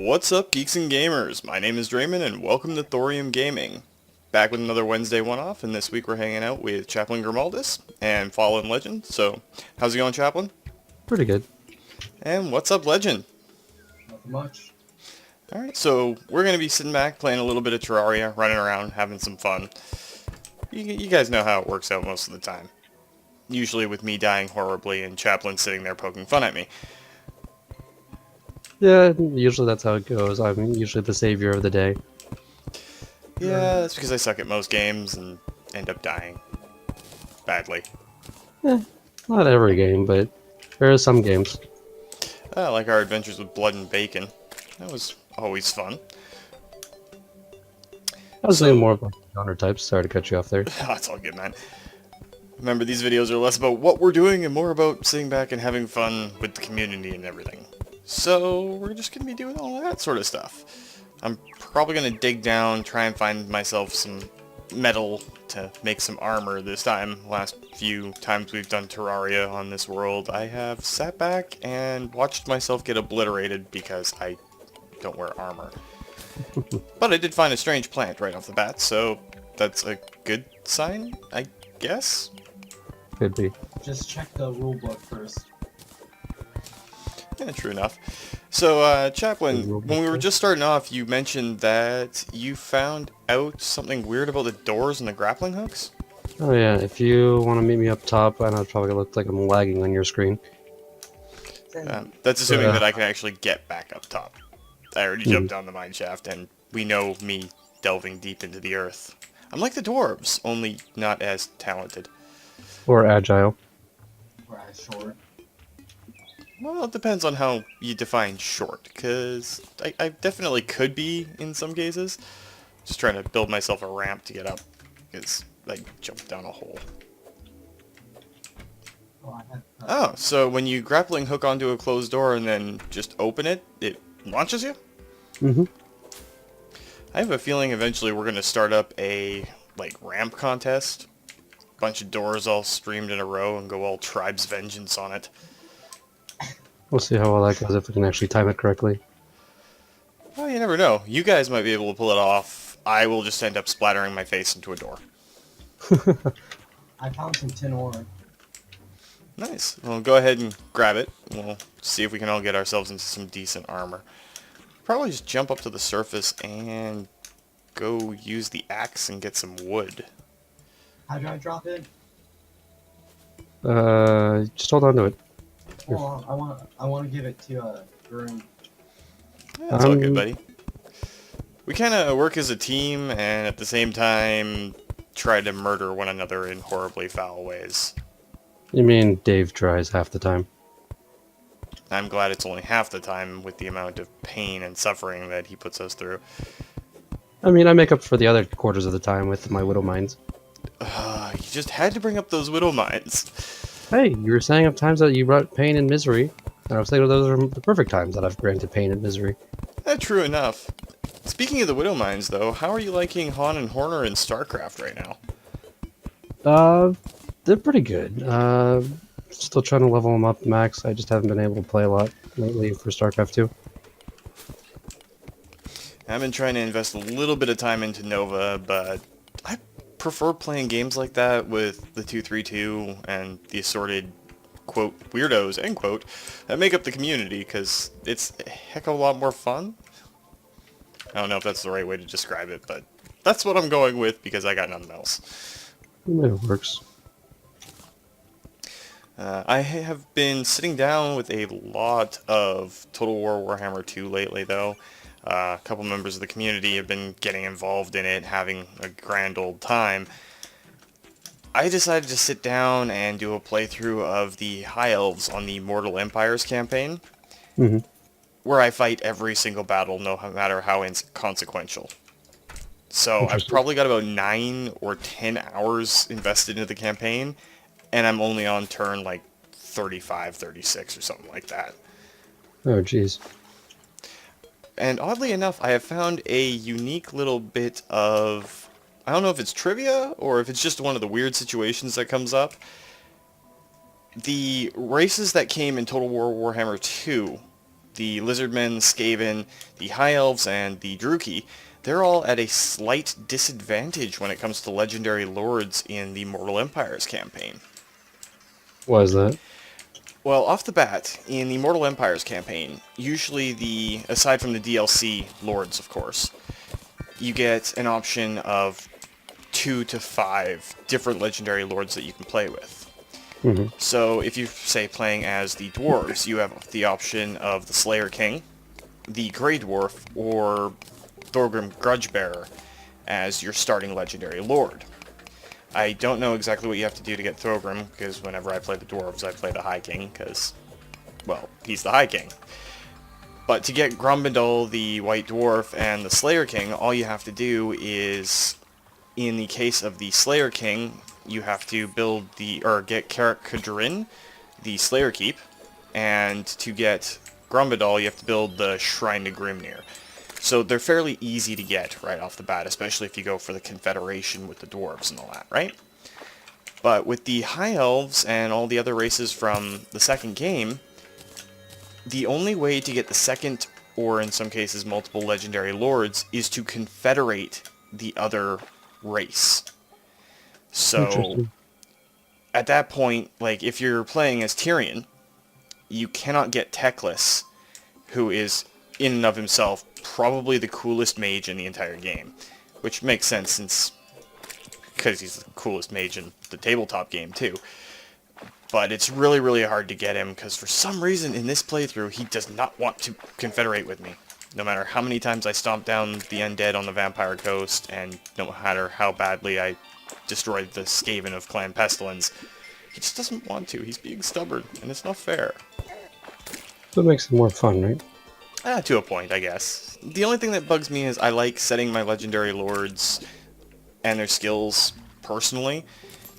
What's up, geeks and gamers? My name is Draymond, and welcome to Thorium Gaming. Back with another Wednesday one-off, and this week we're hanging out with Chaplain Grimaldus and Fallen Legend. So, how's it going, Chaplain? Pretty good. And what's up, Legend? Nothing much. Alright, so we're going to be sitting back, playing a little bit of Terraria, running around, having some fun. You guys know how it works out most of the time. Usually with me dying horribly and Chaplain sitting there poking fun at me. Yeah, usually that's how it goes. I'm usually the savior of the day. Yeah, that's because I suck at most games and end up dying. Badly. Not every game, but there are some games. Like our adventures with Blood and Bacon. That was always fun. I was thinking more of like genre types. Sorry to cut you off there. That's all good, man. Remember, these videos are less about what we're doing and more about sitting back and having fun with the community and everything. So, we're just going to be doing all that sort of stuff. I'm probably going to dig down, try and find myself some metal to make some armor this time. Last few times we've done Terraria on this world, I have sat back and watched myself get obliterated because I don't wear armor. But I did find a strange plant right off the bat, so that's a good sign, I guess? Could be. Just check the rule book first. Yeah, true enough. So, Chaplain, when we were just starting off, you mentioned that you found out something weird about the doors and the grappling hooks? Oh yeah, if you want to meet me up top, I know it probably looks like I'm lagging on your screen. That's assuming that I can actually get back up top. I already jumped down the mine shaft, and we know me delving deep into the earth. I'm like the dwarves, only not as talented. Or agile. Or as short. Well, it depends on how you define short, because I definitely could be in some cases. Just trying to build myself a ramp to get up, because I jumped down a hole. Oh, so when you grappling hook onto a closed door and then just open it, it launches you? Mm-hmm. I have a feeling eventually we're going to start up a, like, ramp contest. Bunch of doors all streamed in a row and go all Tribe's Vengeance on it. We'll see how well that goes if we can actually time it correctly. Well, you never know. You guys might be able to pull it off. I will just end up splattering my face into a door. I found some tin ore. Nice. Well, go ahead and grab it. We'll see if we can all get ourselves into some decent armor. Probably just jump up to the surface and go use the axe and get some wood. How do I drop it? Just hold on to it. Well, I want to give it to Gurn. Yeah, that's all good, buddy. We kind of work as a team and at the same time try to murder one another in horribly foul ways. You mean Dave tries half the time? I'm glad it's only half the time with the amount of pain and suffering that he puts us through. I mean, I make up for the other quarters of the time with my widow mines. You just had to bring up those widow mines. Hey, you were saying of times that you brought pain and misery. And I was thinking those are the perfect times that I've granted pain and misery. True enough. Speaking of the widow mines, though, how are you liking Han and Horner in StarCraft right now? They're pretty good. Still trying to level them up max. I just haven't been able to play a lot lately for StarCraft 2. I've been trying to invest a little bit of time into Nova, but I prefer playing games like that with the 232 and the assorted, quote, weirdos, end quote, that make up the community, because it's a heck of a lot more fun. I don't know if that's the right way to describe it, but that's what I'm going with, because I got nothing else. It works. I have been sitting down with a lot of Total War Warhammer 2 lately, though. A couple members of the community have been getting involved in it, having a grand old time. I decided to sit down and do a playthrough of the High Elves on the Mortal Empires campaign, where I fight every single battle, no matter how inconsequential. So I've probably got about 9 or 10 hours invested into the campaign, and I'm only on turn like 35, 36 or something like that. Oh, jeez. And oddly enough, I have found a unique little bit of, I don't know if it's trivia or if it's just one of the weird situations that comes up. The races that came in Total War Warhammer 2 the Lizardmen, Skaven, the High Elves, and the Druchii, they're all at a slight disadvantage when it comes to legendary lords in the Mortal Empires campaign. Why is that? Well, off the bat, in the Mortal Empires campaign, usually aside from the DLC lords, of course, you get an option of 2 to 5 different legendary lords that you can play with. Hmm. So if you say playing as the dwarves, you have the option of the Slayer King, the Grey Dwarf, or Thorgrim Grudgebearer as your starting legendary lord. I don't know exactly what you have to do to get Thorgrim, because whenever I play the dwarves, I play the High King, because, well, he's the High King. But to get Grumbindal, the White Dwarf, and the Slayer King, all you have to do is, in the case of the Slayer King, you have to get Carrick Kadrin, the Slayer Keep, and to get Grumbindal, you have to build the Shrine to Grimnir. So they're fairly easy to get right off the bat, especially if you go for the Confederation with the dwarves and all that, right? But with the High Elves and all the other races from the second game, the only way to get the second, or in some cases multiple legendary lords, is to confederate the other race. So, Interesting. at that point, like, if you're playing as Tyrion, you cannot get Teclis, who is, in and of himself, probably the coolest mage in the entire game. Which makes sense because he's the coolest mage in the tabletop game, too. But it's really, really hard to get him, because for some reason in this playthrough, he does not want to confederate with me. No matter how many times I stomp down the undead on the Vampire Coast, and no matter how badly I destroyed the Skaven of Clan Pestilence, he just doesn't want to. He's being stubborn, and it's not fair. That makes it more fun, right? To a point, I guess. The only thing that bugs me is I like setting my legendary lords and their skills personally,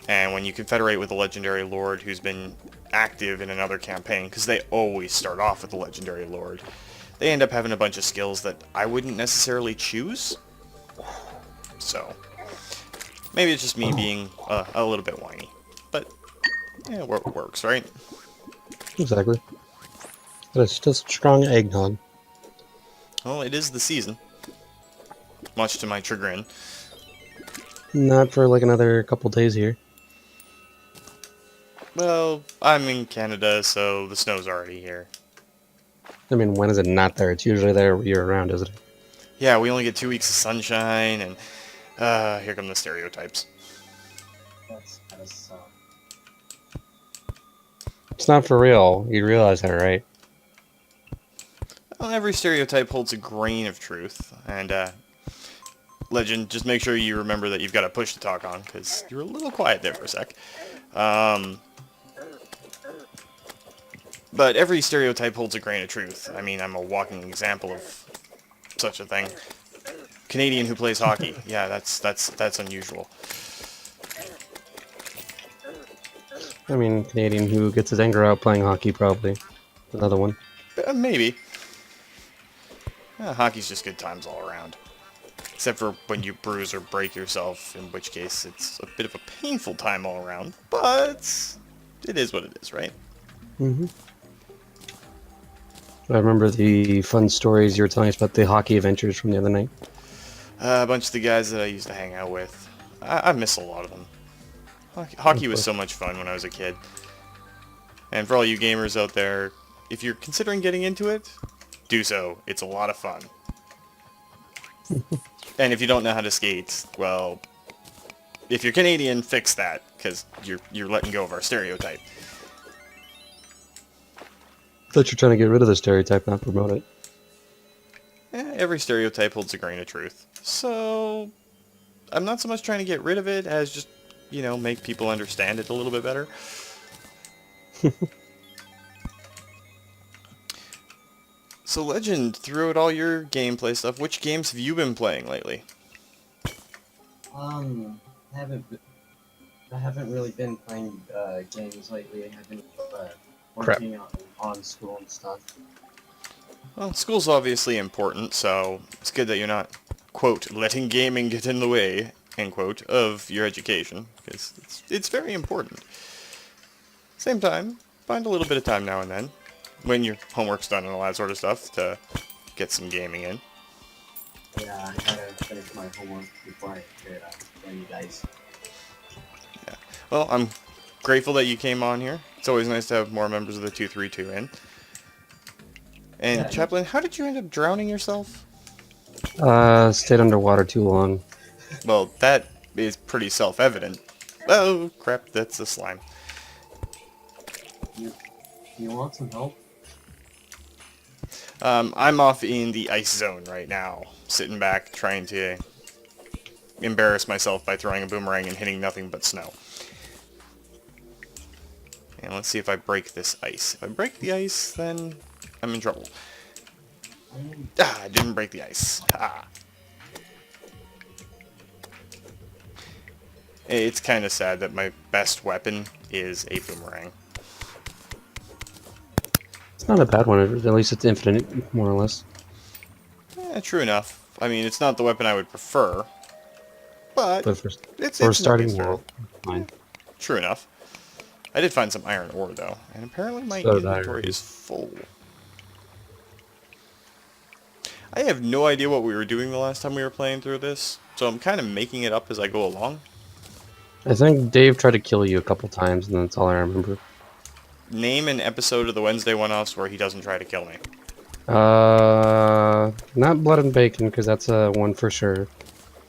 and when you confederate with a legendary lord who's been active in another campaign, because they always start off with a legendary lord, they end up having a bunch of skills that I wouldn't necessarily choose. So, maybe it's just me being a little bit whiny. But, yeah, it works, right? Exactly. But it's just strong eggnog. Well, it is the season. Much to my chagrin. Not for like another couple days here. Well, I'm in Canada, so the snow's already here. I mean, when is it not there? It's usually there year-round, isn't it? Yeah, we only get 2 weeks of sunshine, and here come the stereotypes. That's kind of suck. It's not for real. You realize that, right? Well, every stereotype holds a grain of truth, and Legend, just make sure you remember that you've got a push to talk on, because you're a little quiet there for a sec. But every stereotype holds a grain of truth. I mean, I'm a walking example of such a thing. Canadian who plays hockey. Yeah, that's unusual. I mean, Canadian who gets his anger out playing hockey, probably. Another one. Maybe. Hockey's just good times all around. Except for when you bruise or break yourself, in which case it's a bit of a painful time all around. But it is what it is, right? Mm-hmm. I remember the fun stories you were telling us about the hockey adventures from the other night. A bunch of the guys that I used to hang out with. I miss a lot of them. Hockey was so much fun when I was a kid. And for all you gamers out there, if you're considering getting into it, do so. It's a lot of fun. And if you don't know how to skate, well, if you're Canadian, fix that, because you're letting go of our stereotype. I thought you were trying to get rid of the stereotype, not promote it. Every stereotype holds a grain of truth. So, I'm not so much trying to get rid of it as just, make people understand it a little bit better. So, Legend, throughout all your gameplay stuff, which games have you been playing lately? I haven't really been playing games lately. I've been working on school and stuff. Well, school's obviously important, so it's good that you're not, quote, letting gaming get in the way, end quote, of your education, because it's very important. Same time, find a little bit of time now and then. when your homework's done and all that sort of stuff to get some gaming in. Yeah, I gotta finish my homework before I could join you guys. Yeah. Well, I'm grateful that you came on here. It's always nice to have more members of the 232 in. And Yeah. Chaplain, how did you end up drowning yourself? Stayed underwater too long. Well, that is pretty self-evident. Oh, crap, that's the slime. You want some help? I'm off in the ice zone right now, sitting back, trying to embarrass myself by throwing a boomerang and hitting nothing but snow. And let's see if I break this ice. If I break the ice, then I'm in trouble. Ah, I didn't break the ice. Ah. It's kind of sad that my best weapon is a boomerang. It's not a bad one. At least it's infinite, more or less. True enough. I mean, it's not the weapon I would prefer, but But it's starting nicer. world, fine. True enough. I did find some iron ore, though, and apparently my So did I. inventory is full. I have no idea what we were doing the last time we were playing through this, so I'm kind of making it up as I go along. I think Dave tried to kill you a couple times, and that's all I remember. Name an episode of the Wednesday One-Offs where he doesn't try to kill me. Not Blood and Bacon, because that's a one for sure.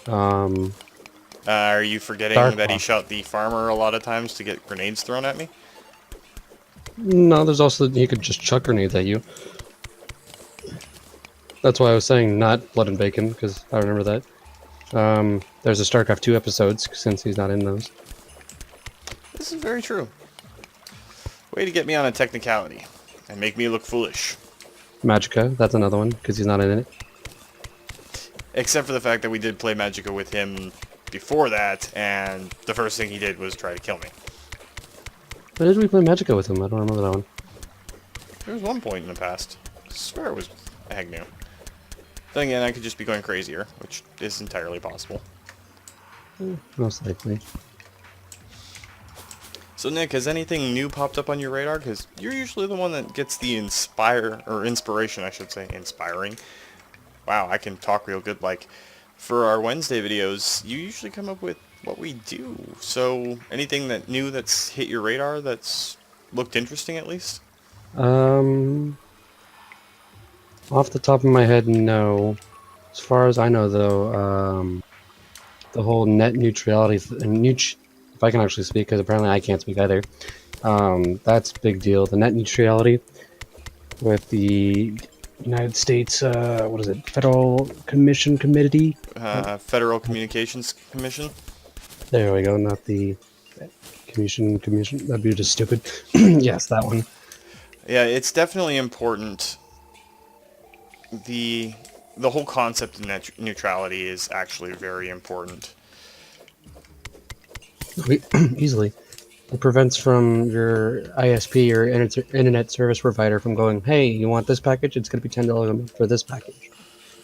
Are you forgetting Dark that he Off. shot the farmer a lot of times to get grenades thrown at me? No, there's also, he could just chuck grenades at you. That's why I was saying not Blood and Bacon, because I remember that. There's a StarCraft 2 episodes, since he's not in those. This is very true. Way to get me on a technicality and make me look foolish. Magicka, that's another one, because he's not in it. Except for the fact that we did play Magicka with him before that, and the first thing he did was try to kill me. When did we play Magicka with him? I don't remember that one. There was one point in the past. I swear it was Agnew. Then again, I could just be going crazier, which is entirely possible. Most likely. So Nick, has anything new popped up on your radar? Because you're usually the one that gets the inspiration, I should say, inspiring. Wow, I can talk real good. Like, for our Wednesday videos, you usually come up with what we do. So, anything new that's hit your radar that's looked interesting at least? Off the top of my head, no. As far as I know, though, the whole net neutrality, if I can actually speak, because apparently I can't speak either, that's a big deal. The net neutrality with the United States, what is it, Federal Commission Committee? Federal Communications Commission? There we go, not the Commission, that'd be just stupid. Yes, that one. Yeah, it's definitely important. The whole concept of net neutrality is actually very important. Easily. It prevents from your ISP or internet service provider from going, hey, you want this package? It's going to be $10 a month for this package.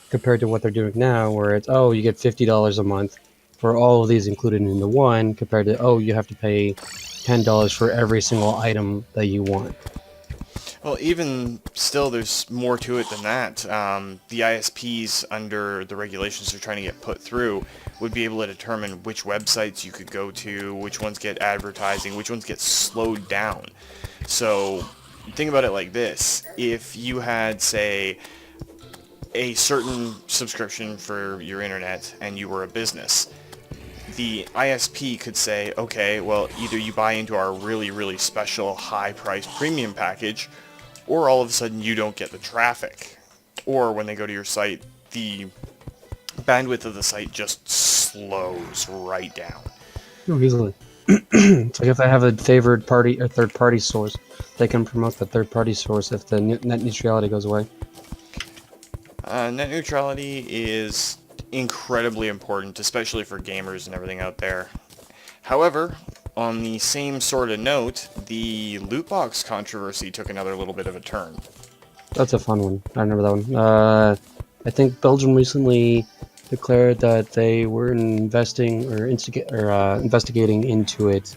Compared to what they're doing now, where it's, oh, you get $50 a month for all of these included into one, compared to, oh, you have to pay $10 for every single item that you want. Well, even still, there's more to it than that. The ISPs, under the regulations they're trying to get put through, would be able to determine which websites you could go to, which ones get advertising, which ones get slowed down. So, think about it like this. If you had, say, a certain subscription for your internet and you were a business, the ISP could say, okay, well, either you buy into our really, really special high-priced premium package, or all of a sudden you don't get the traffic. Or when they go to your site, the bandwidth of the site just slows right down. Oh, easily. It's like if they have a favored party or third-party source, they can promote the third-party source if the net neutrality goes away. Net neutrality is incredibly important, especially for gamers and everything out there. However, on the same sort of note, the loot box controversy took another little bit of a turn. That's a fun one. I remember that one. I think Belgium recently declared that they were investigating into it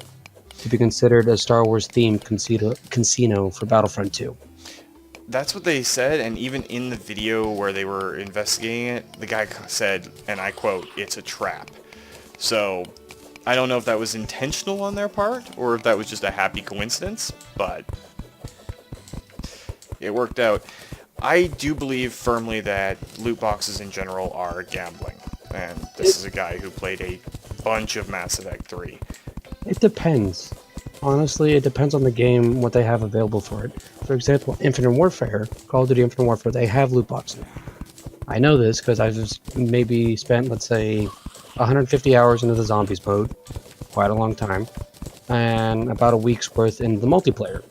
to be considered a Star Wars themed casino for Battlefront 2. That's what they said, and even in the video where they were investigating it, the guy said, and I quote, "It's a trap." So, I don't know if that was intentional on their part, or if that was just a happy coincidence, but it worked out. I do believe firmly that loot boxes in general are gambling, and this is a guy who played a bunch of Mass Effect 3. It depends. Honestly, it depends on the game, what they have available for it. For example, Infinite Warfare, Call of Duty Infinite Warfare, they have loot boxes. I know this because I've just maybe spent, let's say, 150 hours into the zombies mode, quite a long time, and about a week's worth in the multiplayer.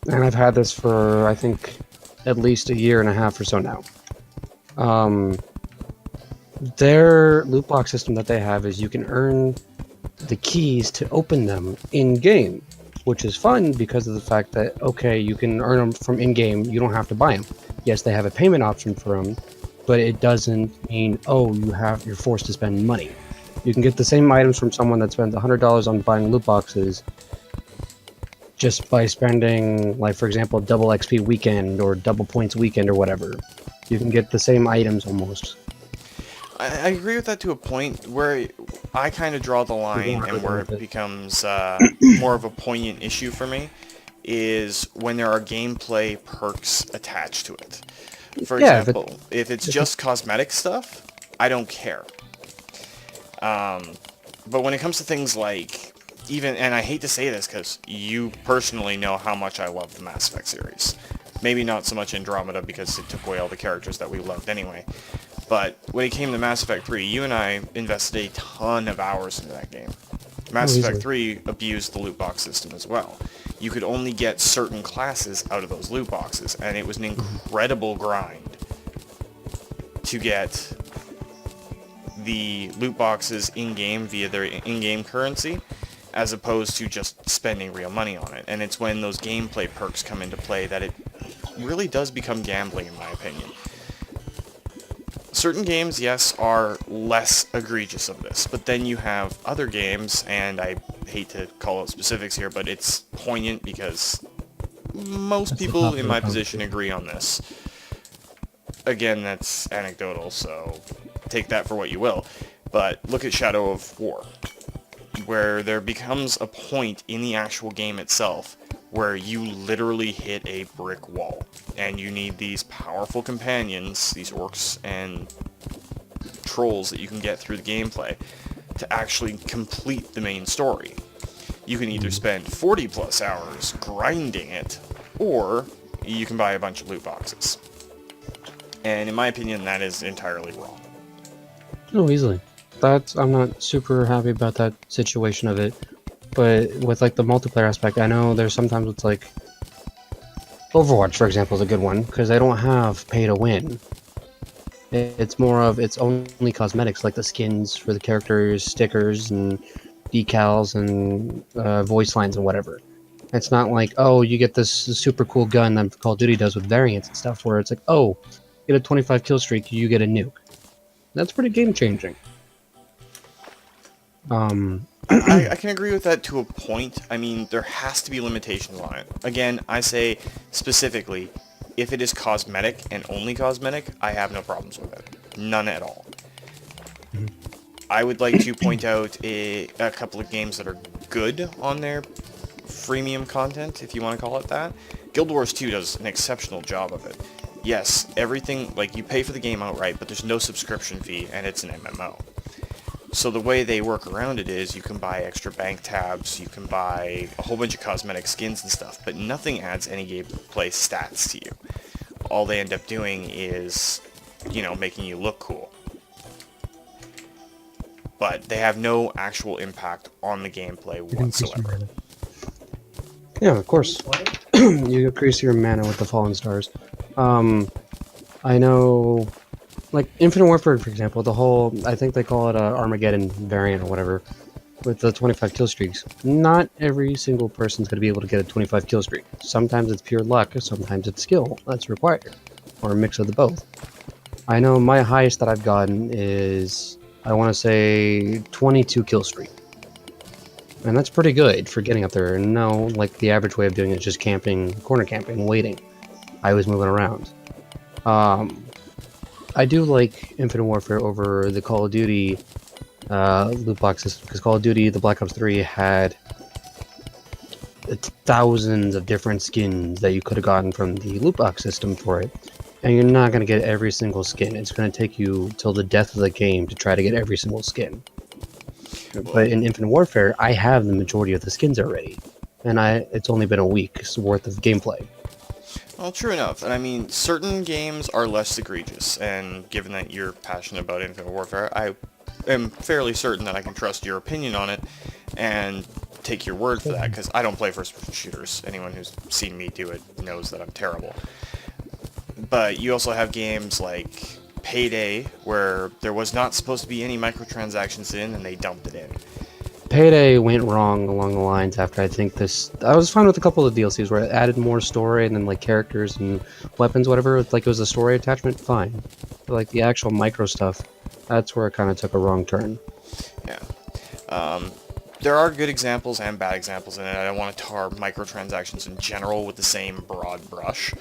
And I've had this for, I think, at least a year and a half or so now. Their loot box system that they have is you can earn the keys to open them in-game, which is fun because of the fact that, okay, you can earn them from in-game, you don't have to buy them. Yes, they have a payment option for them, but it doesn't mean, oh, you're forced to spend money. You can get the same items from someone that spends $100 on buying loot boxes just by spending, like, for example, double XP weekend or double points weekend or whatever. You can get the same items almost. I agree with that to a point where I kind of draw the line, and where it becomes more of a poignant issue for me is when there are gameplay perks attached to it. For example, if it's just cosmetic stuff, I don't care. But when it comes to things like, even, and I hate to say this because you personally know how much I love the Mass Effect series. Maybe not so much Andromeda because it took away all the characters that we loved anyway. But when it came to Mass Effect 3, you and I invested a ton of hours into that game. Mass Effect 3 abused the loot box system as well. You could only get certain classes out of those loot boxes, and it was an incredible grind to get the loot boxes in-game via their in-game currency, as opposed to just spending real money on it. And it's when those gameplay perks come into play that it really does become gambling, in my opinion. Certain games, yes, are less egregious of this, but then you have other games, and I hate to call out specifics here, but it's poignant because most people in my position agree on this. Again, that's anecdotal, so take that for what you will. But look at Shadow of War, where there becomes a point in the actual game itself where you literally hit a brick wall, and you need these powerful companions, these orcs and trolls that you can get through the gameplay, to actually complete the main story. You can either spend 40 plus hours grinding it, or you can buy a bunch of loot boxes. And in my opinion, that is entirely wrong. Oh, easily. I'm not super happy about that situation of it. But with, like, the multiplayer aspect, I know there's sometimes it's like Overwatch, for example, is a good one because they don't have pay to win. It's more of it's only cosmetics, like the skins for the characters, stickers, and decals, and voice lines and whatever. It's not like, oh, you get this super cool gun that Call of Duty does with variants and stuff, where it's like, oh, you get a 25 kill streak, you get a nuke. That's pretty game changing. I can agree with that to a point. I mean, there has to be limitations on it. Again, I say specifically, if it is cosmetic and only cosmetic, I have no problems with it. None at all. I would like to point out a couple of games that are good on their freemium content, if you want to call it that. Guild Wars 2 does an exceptional job of it. Yes, everything, like, you pay for the game outright, but there's no subscription fee, and it's an MMO. So the way they work around it is you can buy extra bank tabs, you can buy a whole bunch of cosmetic skins and stuff, but nothing adds any gameplay stats to you. All they end up doing is, you know, making you look cool. But they have no actual impact on the gameplay whatsoever. Yeah, of course. You increase your mana with the Fallen Stars. I know, like, Infinite Warfare, for example, the whole, I think they call it a Armageddon variant or whatever, with the 25 kill streaks. Not every single person's going to be able to get a 25 kill streak. Sometimes it's pure luck, sometimes it's skill that's required, or a mix of the both. I know my highest that I've gotten is, I want to say, 22 kill streak. And that's pretty good for getting up there. And no, like, the average way of doing it is just camping, corner camping, waiting. I was moving around. Um, I do like Infinite Warfare over the Call of Duty loot box system, because Call of Duty, the Black Ops 3 had thousands of different skins that you could have gotten from the loot box system for it. And you're not going to get every single skin. It's going to take you till the death of the game to try to get every single skin. But in Infinite Warfare, I have the majority of the skins already. And it's only been a week's worth of gameplay. Well, true enough. And I mean, certain games are less egregious, and given that you're passionate about Infinite Warfare, I am fairly certain that I can trust your opinion on it and take your word for that, because I don't play first-person shooters. Anyone who's seen me do it knows that I'm terrible. But you also have games like Payday, where there was not supposed to be any microtransactions in, and they dumped it in. Payday went wrong along the lines after I think this. I was fine with a couple of DLCs where it added more story and then like characters and weapons, whatever. Like it was a story attachment, fine. But like the actual micro stuff, that's where it kind of took a wrong turn. Yeah. There are good examples and bad examples in it. I don't want to tar microtransactions in general with the same broad brush,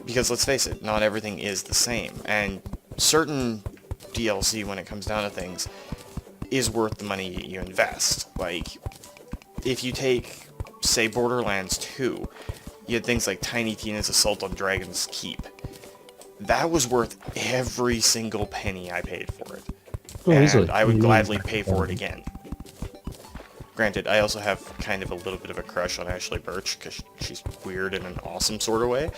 because let's face it, not everything is the same. And certain DLC, when it comes down to things, is worth the money you invest. Like, if you take, say, Borderlands 2, you had things like Tiny Tina's Assault on Dragon's Keep. That was worth every single penny I paid for it. And Easily. I would gladly pay for it again. Granted, I also have kind of a little bit of a crush on Ashley Birch, because she's weird in an awesome sort of way.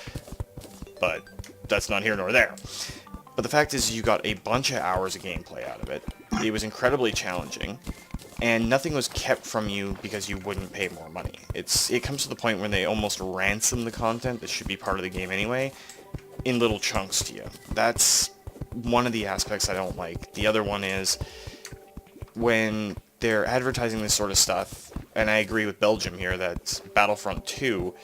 But that's not here nor there. But the fact is, you got a bunch of hours of gameplay out of it. It was incredibly challenging, and nothing was kept from you because you wouldn't pay more money. It comes to the point where they almost ransom the content that should be part of the game anyway, in little chunks to you. That's one of the aspects I don't like. The other one is, when they're advertising this sort of stuff, and I agree with Belgium here that Battlefront 2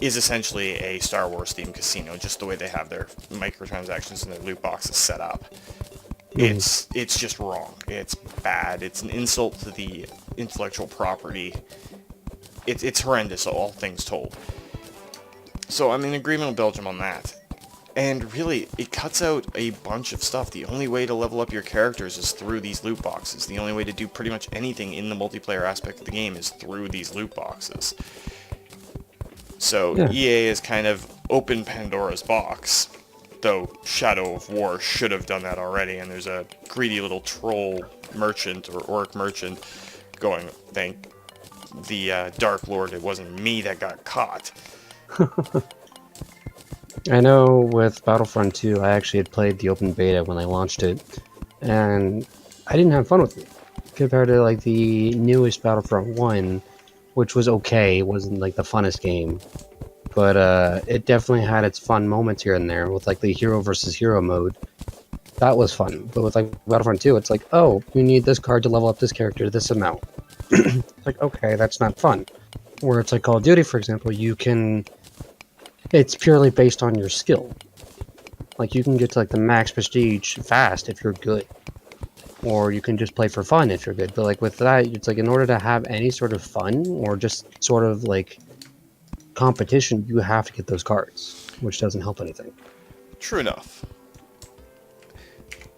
is essentially a Star Wars themed casino, just the way they have their microtransactions and their loot boxes set up. It's just wrong. It's bad. It's an insult to the intellectual property. It's horrendous, all things told. So I'm in agreement with Belgium on that. And really, it cuts out a bunch of stuff. The only way to level up your characters is through these loot boxes. The only way to do pretty much anything in the multiplayer aspect of the game is through these loot boxes. So Yeah. EA is kind of open Pandora's box, though Shadow of War should have done that already, and there's a greedy little troll merchant or orc merchant going, thank the Dark Lord it wasn't me that got caught. I know with Battlefront 2, I actually had played the open beta when they launched it, and I didn't have fun with it. Compared to like the newest Battlefront 1, which was okay, it wasn't like the funnest game. But it definitely had its fun moments here and there with like the hero versus hero mode. That was fun. But with like Battlefront 2, it's like, oh, you need this card to level up this character this amount. It's like, okay, that's not fun. Where it's like Call of Duty, for example, it's purely based on your skill. Like you can get to like the max prestige fast if you're good. Or you can just play for fun if you're good. But like with that, it's like in order to have any sort of fun or just sort of like competition, you have to get those cards, which doesn't help anything. True enough.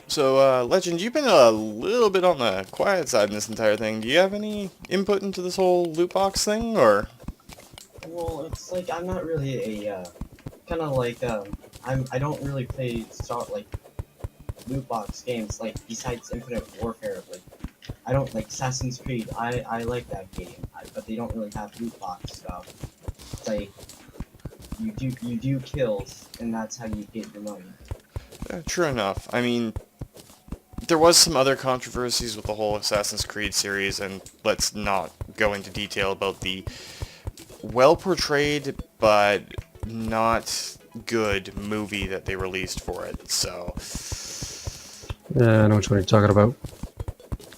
So, Legend, you've been a little bit on the quiet side in this entire thing. Do you have any input into this whole loot box thing, or? Well, it's like I'm not really a kind of like I don't really play loot box games like besides Infinite Warfare. Like I don't like Assassin's Creed. I like that game, but they don't really have loot box stuff. It's like you do kills, and that's how you get your money. True enough. I mean, there was some other controversies with the whole Assassin's Creed series, and let's not go into detail about the well-portrayed but not good movie that they released for it, so... I know which one you're talking about.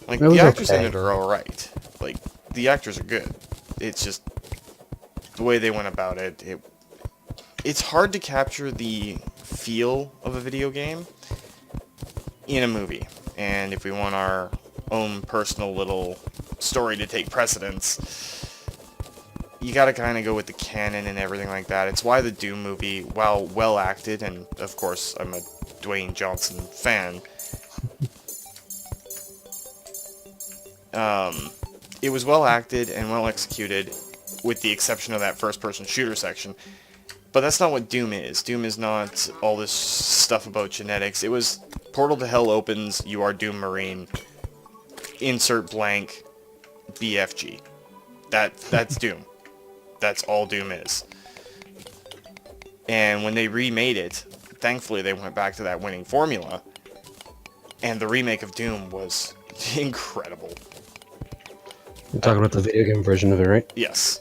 Like, It was the actors in okay. it are alright. Like, the actors are good. It's just the way they went about it, it's hard to capture the feel of a video game in a movie. And if we want our own personal little story to take precedence, you gotta kind of go with the canon and everything like that. It's why the Doom movie, while well acted, and of course I'm a Dwayne Johnson fan, it was well acted and well executed, with the exception of that first-person shooter section. But that's not what Doom is. Doom is not all this stuff about genetics. It was Portal to Hell opens, you are Doom Marine, insert blank, BFG. That's Doom. That's all Doom is. And when they remade it, thankfully they went back to that winning formula, and the remake of Doom was incredible. You're talking about the video game version of it, right? Yes.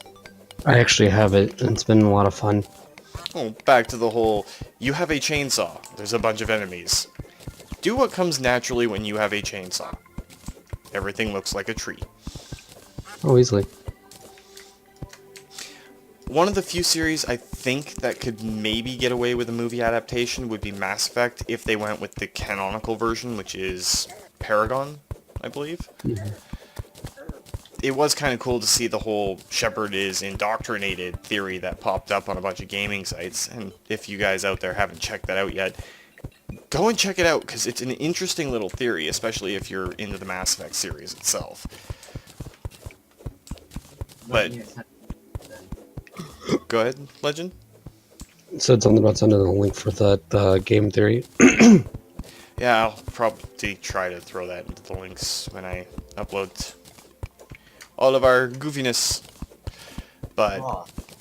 I actually have it, and it's been a lot of fun. Oh, back to the whole, you have a chainsaw, there's a bunch of enemies. Do what comes naturally when you have a chainsaw. Everything looks like a tree. Oh, easily. One of the few series I think that could maybe get away with a movie adaptation would be Mass Effect, if they went with the canonical version, which is Paragon, I believe. Mm-hmm. It was kind of cool to see the whole Shepard is indoctrinated theory that popped up on a bunch of gaming sites, and if you guys out there haven't checked that out yet, go and check it out, because it's an interesting little theory, especially if you're into the Mass Effect series itself. But go ahead, Legend. It said something about sending a link for that game theory. Yeah, I'll probably try to throw that into the links when I upload all of our goofiness. But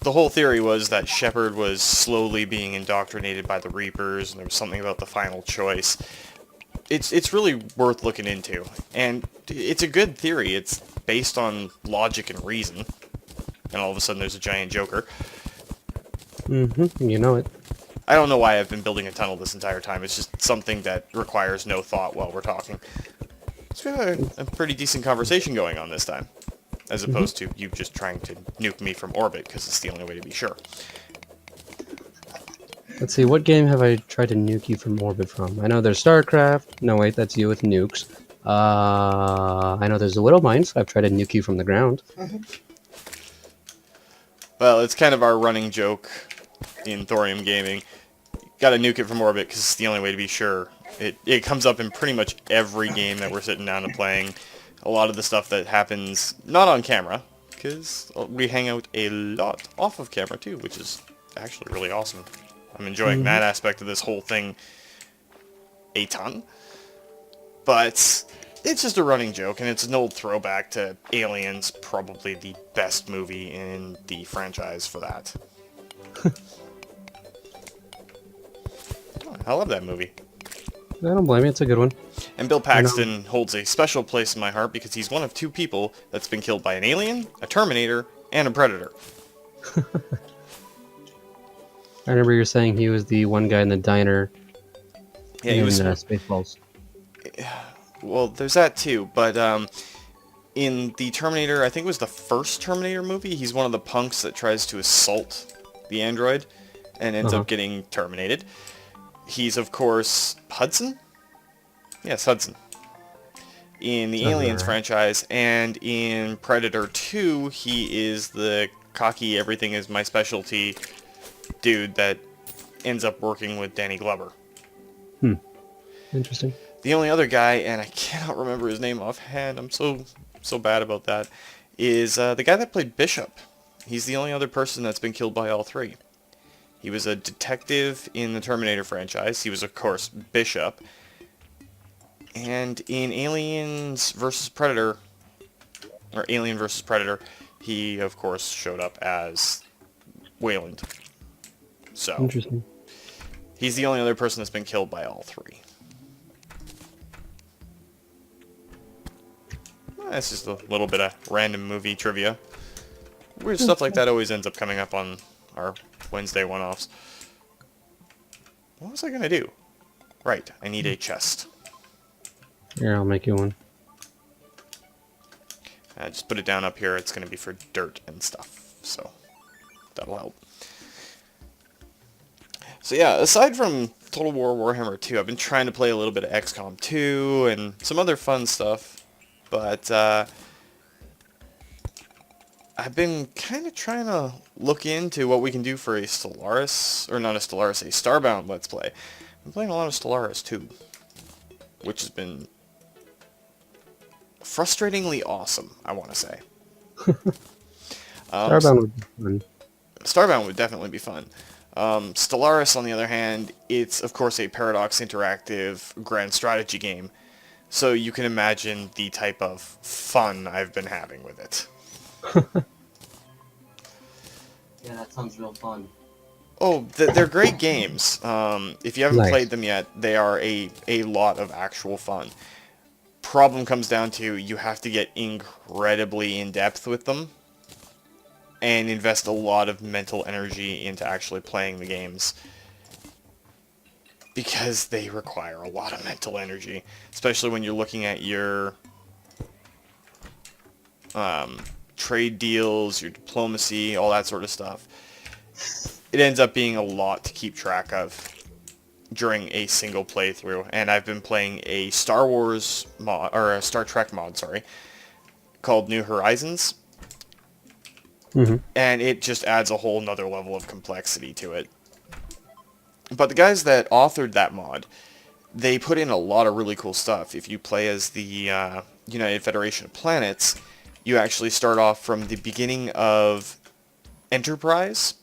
the whole theory was that Shepard was slowly being indoctrinated by the Reapers, and there was something about the final choice. It's really worth looking into, and it's a good theory. It's based on logic and reason, and all of a sudden there's a giant Joker. Mm-hmm, you know it. I don't know why I've been building a tunnel this entire time. It's just something that requires no thought while we're talking. So we have a pretty decent conversation going on this time, as opposed to you just trying to nuke me from orbit, because it's the only way to be sure. Let's see, what game have I tried to nuke you from orbit from? I know there's StarCraft. No, wait, that's you with nukes. I know there's the Widow Mines. I've tried to nuke you from the ground. Well, it's kind of our running joke in Thorium Gaming. Gotta nuke it from orbit, because it's the only way to be sure. It comes up in pretty much every game that we're sitting down and playing. A lot of the stuff that happens not on camera, because we hang out a lot off of camera too, which is actually really awesome. I'm enjoying that aspect of this whole thing a ton. But it's just a running joke, and it's an old throwback to Aliens, probably the best movie in the franchise for that. I love that movie. I don't blame you, it's a good one. And Bill Paxton holds a special place in my heart because he's one of two people that's been killed by an alien, a Terminator, and a Predator. I remember you were saying he was the one guy in the diner. Yeah, he was. Spaceballs. Well, there's that too, but in the Terminator, I think it was the first Terminator movie, he's one of the punks that tries to assault the android and ends up getting terminated. He's, of course, Hudson? Yes, Hudson. In the Aliens franchise, and in Predator 2, he is the cocky, everything is my specialty dude that ends up working with Danny Glover. Interesting. The only other guy, and I cannot remember his name offhand, I'm so bad about that, is the guy that played Bishop. He's the only other person that's been killed by all three. He was a detective in the Terminator franchise. He was, of course, Bishop. And in Aliens vs. Predator, or Alien vs. Predator, he, of course, showed up as Wayland. So, Interesting. he's the only other person that's been killed by all three. That's just a little bit of random movie trivia. Weird stuff like that always ends up coming up on our Wednesday one-offs. What was I going to do? Right, I need a chest. Here, I'll make you one. Just put it down up here. It's going to be for dirt and stuff, so that'll help. So yeah, aside from Total War Warhammer 2, I've been trying to play a little bit of XCOM 2 and some other fun stuff, but I've been kind of trying to look into what we can do for a Stellaris, or not a Stellaris, a Starbound Let's Play. I'm playing a lot of Stellaris too, which has been frustratingly awesome, I want to say. Starbound would be fun. Starbound would definitely be fun. Stellaris, on the other hand, it's of course a Paradox interactive grand strategy game, so you can imagine the type of fun I've been having with it. Yeah, that sounds real fun. Oh, they're great games. If you haven't Nice. played them yet, they are a lot of actual fun. Problem comes down to you have to get incredibly in-depth with them and invest a lot of mental energy into actually playing the games, because they require a lot of mental energy, especially when you're looking at your trade deals, your diplomacy, all that sort of stuff. It ends up being a lot to keep track of during a single playthrough, and I've been playing a Star Wars mod, or a Star Trek mod, sorry, called New Horizons, and it just adds a whole nother level of complexity to it. But the guys that authored that mod, they put in a lot of really cool stuff. If you play as the United Federation of Planets, you actually start off from the beginning of Enterprise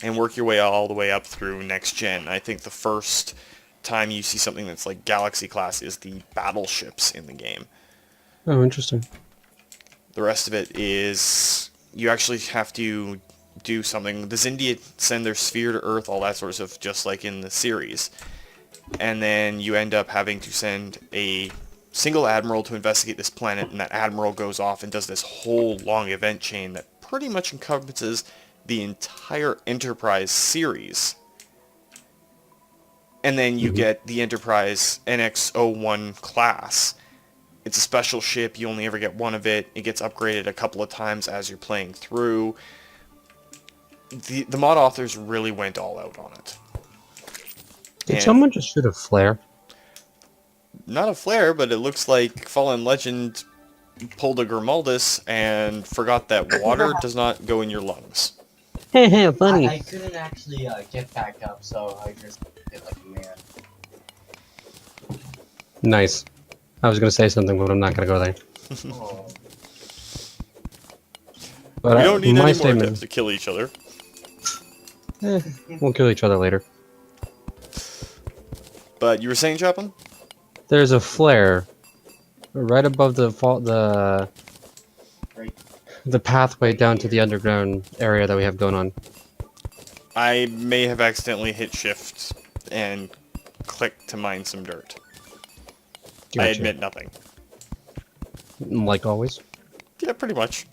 and work your way all the way up through Next Gen. I think the first time you see something that's like Galaxy class is the battleships in the game. Oh, interesting. The rest of it is you actually have to do something. The Zindia send their sphere to Earth, all that sort of stuff, just like in the series. And then you end up having to send a single admiral to investigate this planet, and that admiral goes off and does this whole long event chain that pretty much encompasses the entire Enterprise series. And then you get the Enterprise NX-01 class. It's a special ship, you only ever get one of it. It gets upgraded a couple of times as you're playing through. The mod authors really went all out on it. Did And someone just shoot a flare? not a flare, but it looks like Fallen Legend pulled a Grimaldus and forgot that water does not go in your lungs. Funny. I couldn't actually get back up, so I just did like a man. Nice. I was gonna say something, but I'm not gonna go there. Oh. But We don't need my any more statement. attempts to kill each other. We'll kill each other later. But you were saying, Chaplain? There's a flare right above the Right. the pathway down to the underground area that we have going on. I may have accidentally hit shift and clicked to mine some dirt. I Gotcha. admit nothing. Like always. Yeah, pretty much.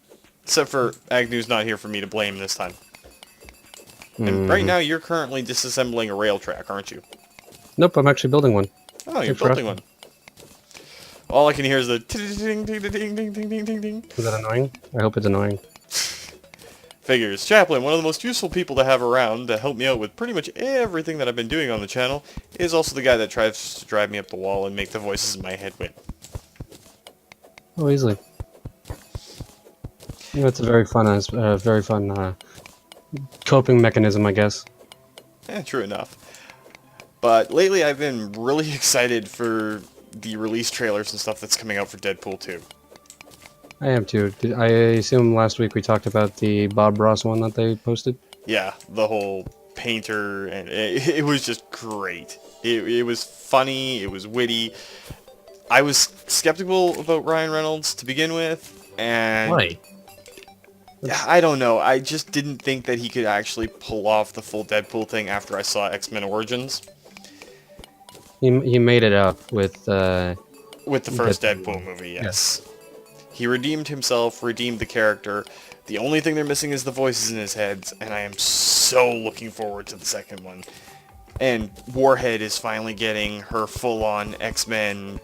Except for Agnew's not here for me to blame this time. And right now you're currently disassembling a rail track, aren't you? Nope, I'm actually building one. Oh, you're Thanks for building one. All I can hear is the ding ding ding ding ding ding ding ding. Is that annoying? I hope it's annoying. Figures. Chaplain, one of the most useful people to have around to help me out with pretty much everything that I've been doing on the channel, is also the guy that tries to drive me up the wall and make the voices in my head win. Oh, easily. Yeah, it's a very fun coping mechanism, I guess. True enough. But lately I've been really excited for the release trailers and stuff that's coming out for Deadpool 2. I am too. I assume last week we talked about the Bob Ross one that they posted? Yeah, the whole painter, and it was just great. It was funny, it was witty. I was skeptical about Ryan Reynolds to begin with, and Why? I don't know. I just didn't think that he could actually pull off the full Deadpool thing after I saw X-Men Origins. He made it up with With the first Deadpool. Deadpool movie, yes. He redeemed himself, redeemed the character. The only thing they're missing is the voices in his head, and I am so looking forward to the second one. And Warhead is finally getting her full-on X-Men,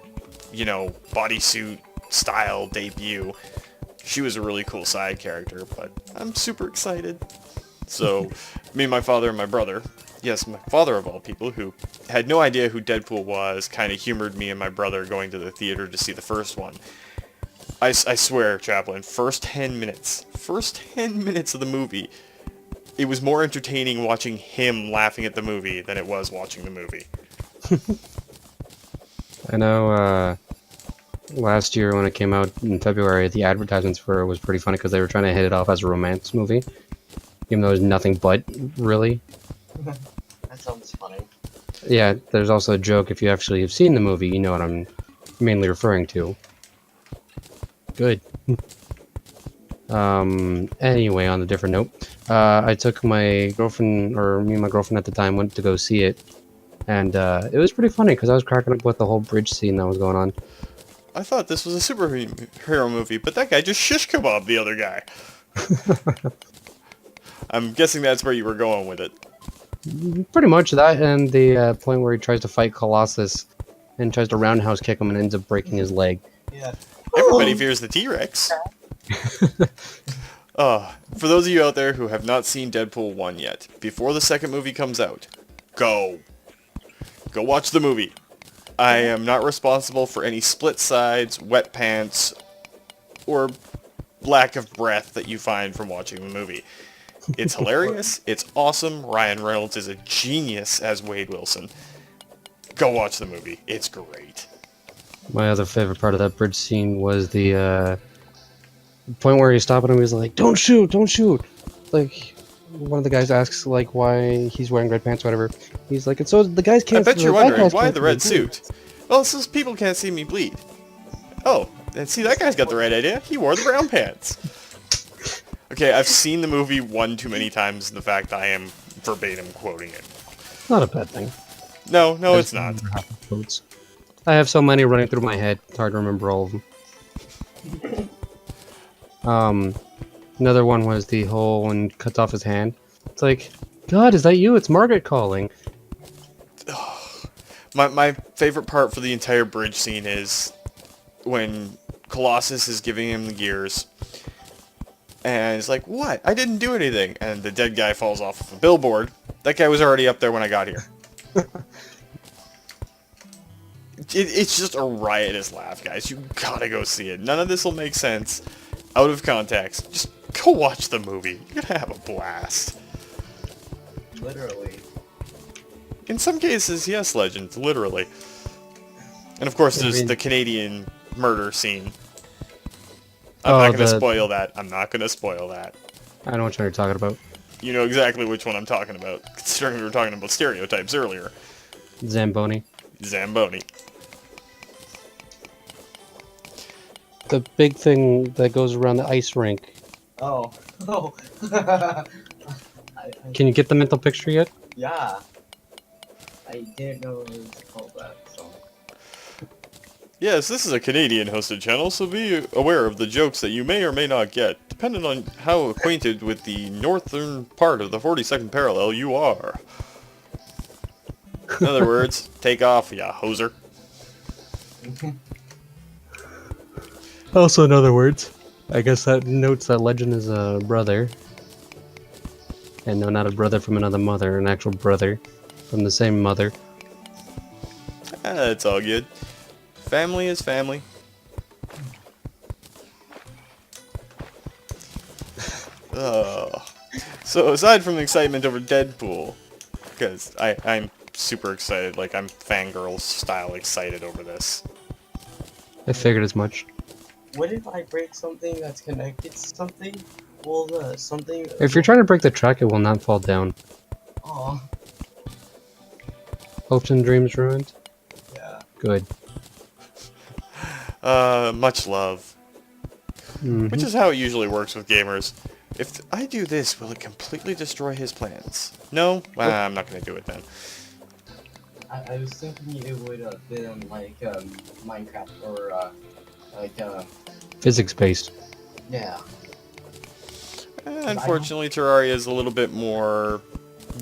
bodysuit style debut. She was a really cool side character, but I'm super excited. So, me, my father, and my brother, yes, my father of all people, who had no idea who Deadpool was, kind of humored me and my brother going to the theater to see the first one. I swear, Chaplin, first 10 minutes of the movie, it was more entertaining watching him laughing at the movie than it was watching the movie. I know, last year when it came out in February, the advertisements for it was pretty funny because they were trying to hit it off as a romance movie, even though it was nothing but, really. That sounds funny. Yeah, there's also a joke, if you actually have seen the movie, you know what I'm mainly referring to. Good. Anyway, on a different note, I took my girlfriend, or me and my girlfriend at the time went to go see it, and it was pretty funny because I was cracking up with the whole bridge scene that was going on. I thought this was a superhero movie, but that guy just shish kebabbed the other guy. I'm guessing that's where you were going with it. Pretty much that, and the point where he tries to fight Colossus and tries to roundhouse kick him and ends up breaking his leg. Yeah. Everybody fears the T-Rex. For those of you out there who have not seen Deadpool 1 yet, before the second movie comes out, go watch the movie. I am not responsible for any split sides, wet pants, or lack of breath that you find from watching the movie. It's hilarious, it's awesome, Ryan Reynolds is a genius as Wade Wilson. Go watch the movie, it's great. My other favorite part of that bridge scene was the point where he's stopping him. He's like, "Don't shoot! Don't shoot!" Like, one of the guys asks like why he's wearing red pants, or whatever. He's like, "And so the guys can't." I bet you're the bad wondering, guys why can't the see red me suit? Well, it's just people can't see me bleed. Oh, and see, that guy's got the right idea. He wore the brown pants. Okay, I've seen the movie one too many times, the fact I am verbatim quoting it. It's not a bad thing. No, it's not. Quotes. I have so many running through my head. It's hard to remember all of them. Another one was the whole when he cuts off his hand. It's like, God, is that you? It's Margaret calling. My favorite part for the entire bridge scene is when Colossus is giving him the gears, and he's like, "What? I didn't do anything." And the dead guy falls off of a billboard. That guy was already up there when I got here. It's just a riotous laugh, guys. You gotta go see it. None of this will make sense out of context. Just go watch the movie. You're gonna have a blast. Literally. In some cases, yes, Legends, literally. And of course, there's the Canadian murder scene. I'm not gonna spoil that. I'm not gonna spoil that. I know what you're talking about. You know exactly which one I'm talking about, considering we were talking about stereotypes earlier. Zamboni. Zamboni. The big thing that goes around the ice rink. Oh. Can you get the mental picture yet? Yeah. I didn't know it was called that, so. Yes, this is a Canadian-hosted channel, so be aware of the jokes that you may or may not get, depending on how acquainted with the northern part of the 42nd parallel you are. In other words, take off, ya hoser. Also, in other words, I guess that notes that Legend is a brother. And no, not a brother from another mother, an actual brother from the same mother. It's all good. Family is family. So aside from the excitement over Deadpool, because I'm super excited, like I'm fangirl style excited over this. I figured as much. What if I break something that's connected to something? Will the something... If you're trying to break the track, it will not fall down. Aw. Hopes and dreams ruined? Yeah. Good. Much love. Which is how it usually works with gamers. If I do this, will it completely destroy his plans? No? Well, I'm not going to do it then. I was thinking it would have been like Minecraft or Physics-based. yeah. Unfortunately, Terraria is a little bit more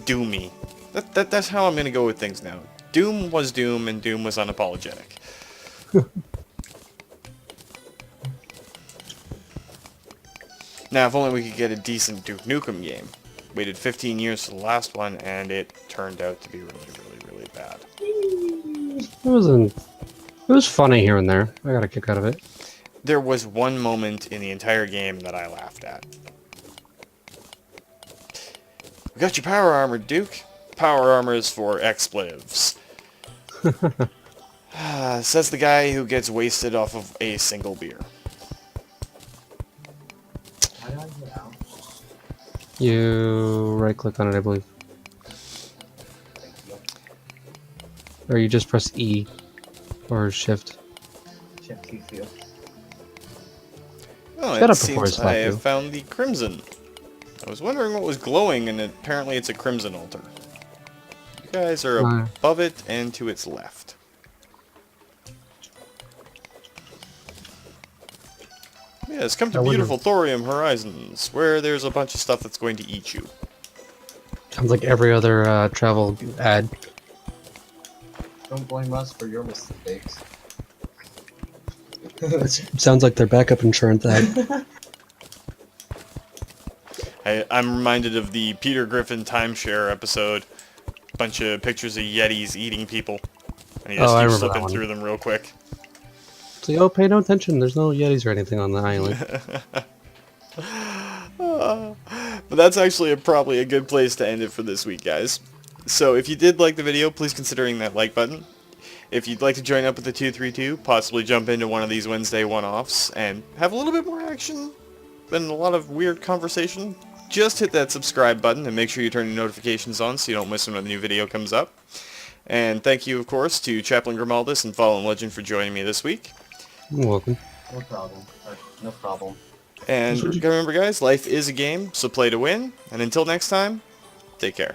doomy. That's how I'm going to go with things now. Doom was Doom, and Doom was unapologetic. Now, if only we could get a decent Duke Nukem game. Waited 15 years for the last one, and it turned out to be really bad. It was funny here and there. I got a kick out of it. there was one moment in the entire game that I laughed at. We got your power armor, Duke. Power armor is for expletives. Says the guy who gets wasted off of a single beer. How do I get out? You right-click on it, I believe. Thank you. Or you just press E or Shift. Chip too few. Oh, Shut it up before I seems slap I you. have found the crimson. I was wondering what was glowing, and apparently it's a crimson altar. You guys are above it and to its left. Yes, come to I wonder- beautiful Thorium Horizons, where there's a bunch of stuff that's going to eat you. Sounds like every other travel ad. Don't blame us for your mistakes. Sounds like their backup insurance ad. I'm reminded of the Peter Griffin timeshare episode. Bunch of pictures of Yetis eating people. And he just I keeps remember that slipping one. through them real quick. It's like, oh, pay no attention. There's no Yetis or anything on the island. But that's actually probably a good place to end it for this week, guys. So if you did like the video, please consider hitting that like button. If you'd like to join up with the 232, possibly jump into one of these Wednesday one-offs, and have a little bit more action and a lot of weird conversation, just hit that subscribe button and make sure you turn your notifications on so you don't miss when a new video comes up. And thank you, of course, to Chaplain Grimaldus and Fallen Legend for joining me this week. You're welcome. No problem. No problem. And gotta remember, guys, life is a game, so play to win. And until next time, take care.